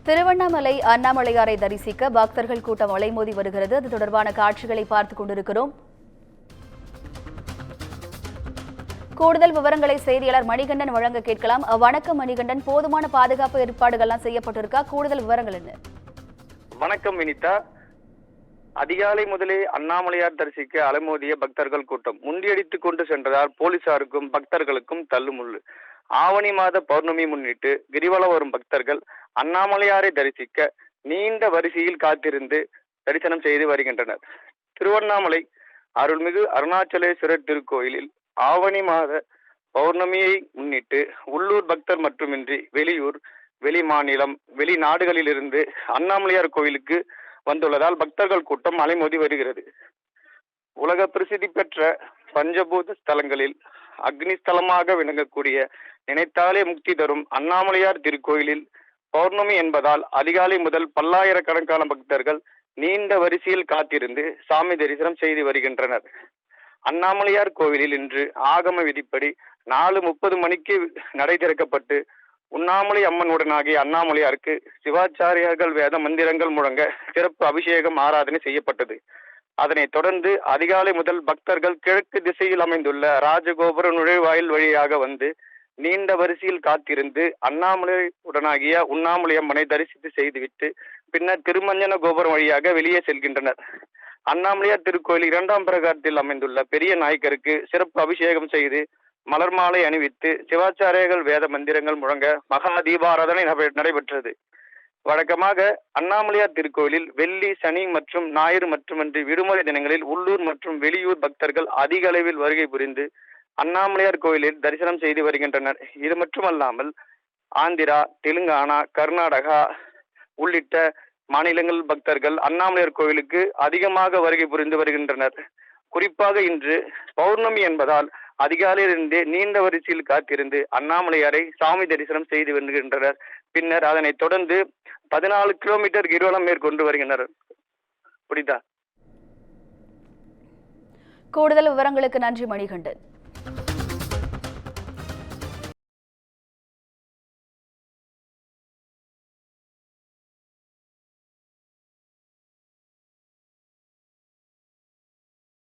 திருவண்ணாமலை அண்ணாமலையாரை தரிசிக்க பக்தர்கள் கூட்டம் அலைமோதி வருகிறது. அது தொடர்பான காட்சிகளை பார்த்துக் கொண்டிருக்கிறோம். கூடுதல் விவரங்களை செய்தியாளர் மணிகண்டன் வழங்க கேட்கலாம். வணக்கம் மணிகண்டன், போதுமான பாதுகாப்பு ஏற்பாடுகள்லாம் செய்யப்பட்டிருக்கா? கூடுதல் விவரங்கள் என்ன? வணக்கம் வினிதா. அதிகாலை முதலே அண்ணாமலையார் தரிசிக்க அலைமோதிய பக்தர்கள் கூட்டம் முண்டியடித்துக் கொண்டு சென்றதால் போலீசாருக்கும் பக்தர்களுக்கும் தள்ளுமுள்ளு. ஆவணி மாத பௌர்ணமி முன்னிட்டு கிரிவலம் வரும் பக்தர்கள் அண்ணாமலையாரை தரிசிக்க நீண்ட வரிசையில் காத்திருந்து தரிசனம் செய்து வருகின்றனர். திருவண்ணாமலை அருள்மிகு அருணாச்சலேஸ்வரர் திருக்கோயிலில் ஆவணி மாத பௌர்ணமியை முன்னிட்டு உள்ளூர் பக்தர் மட்டுமின்றி வெளியூர், வெளி மாநிலம், வெளிநாடுகளிலிருந்து அண்ணாமலையார் கோயிலுக்கு வந்துள்ளதால் பக்தர்கள் கூட்டம் அலைமோதி வருகிறது. உலக பிரசித்தி பெற்ற பஞ்சபூத ஸ்தலங்களில் அக்னி ஸ்தலமாக விளங்கக்கூடிய நினைத்தாலே முக்தி தரும் அண்ணாமலையார் திருக்கோயிலில் பௌர்ணமி என்பதால் அதிகாலை முதல் பல்லாயிரக்கணக்கான பக்தர்கள் நீண்ட வரிசையில் காத்திருந்து சாமி தரிசனம் செய்து வருகின்றனர். அண்ணாமலையார் கோவிலில் இன்று ஆகம விதிப்படி 4:30 மணிக்கு நடை திறக்கப்பட்டு உண்ணாமலை அம்மனுடனாகிய அண்ணாமலையாருக்கு சிவாச்சாரியர்கள் வேத மந்திரங்கள் முழங்க சிறப்பு அபிஷேகம் ஆராதனை செய்யப்பட்டது. அதனைத் தொடர்ந்து அதிகாலை முதல் பக்தர்கள் கிழக்கு திசையில் அமைந்துள்ள ராஜகோபுர நுழைவாயில் வழியாக வந்து நீண்ட வரிசையில் காத்திருந்து அண்ணாமலை உடனாகிய உண்ணாமலை அம்மனை தரிசித்து செய்துவிட்டு பின்னர் திருமஞ்சன கோபுரம் வழியாக வெளியே செல்கின்றனர். அண்ணாமலையார் திருக்கோயில் 2ஆம் பிரகாரத்தில் அமைந்துள்ள பெரிய நாயக்கருக்கு சிறப்பு அபிஷேகம் செய்து மலர் மாலை அணிவித்து சிவாச்சாரியர்கள் வேத மந்திரங்கள் முழங்க மகா தீபாராதனை நடைபெற்றது. வழக்கமாக அண்ணாமலையார் திருக்கோயிலில் வெள்ளி, சனி மற்றும் ஞாயிறு மட்டுமின்றி விடுமுறை தினங்களில் உள்ளூர் மற்றும் வெளியூர் பக்தர்கள் அதிக அளவில் வருகை புரிந்து அண்ணாமலையார் கோயிலில் தரிசனம் செய்து வருகின்றனர். இது மட்டுமல்லாமல் ஆந்திரா, தெலுங்கானா, கர்நாடகா உள்ளிட்ட மாநிலங்கள் பக்தர்கள் அண்ணாமலையார் கோயிலுக்கு அதிகமாக வருகை புரிந்து வருகின்றனர். குறிப்பாக இன்று பௌர்ணமி என்பதால் அதிகாலையிலிருந்தே நீண்ட வரிசையில் காத்திருந்து அண்ணாமலையாரை சாமி தரிசனம் செய்து வருகின்றனர். பின்னர் அதனைத் தொடர்ந்து 14 கிலோமீட்டர் கிரிவலம் மேற்கொண்டு வருகின்றனர். புரியுதா? கூடுதல் விவரங்களுக்கு நன்றி மணிகண்டன்.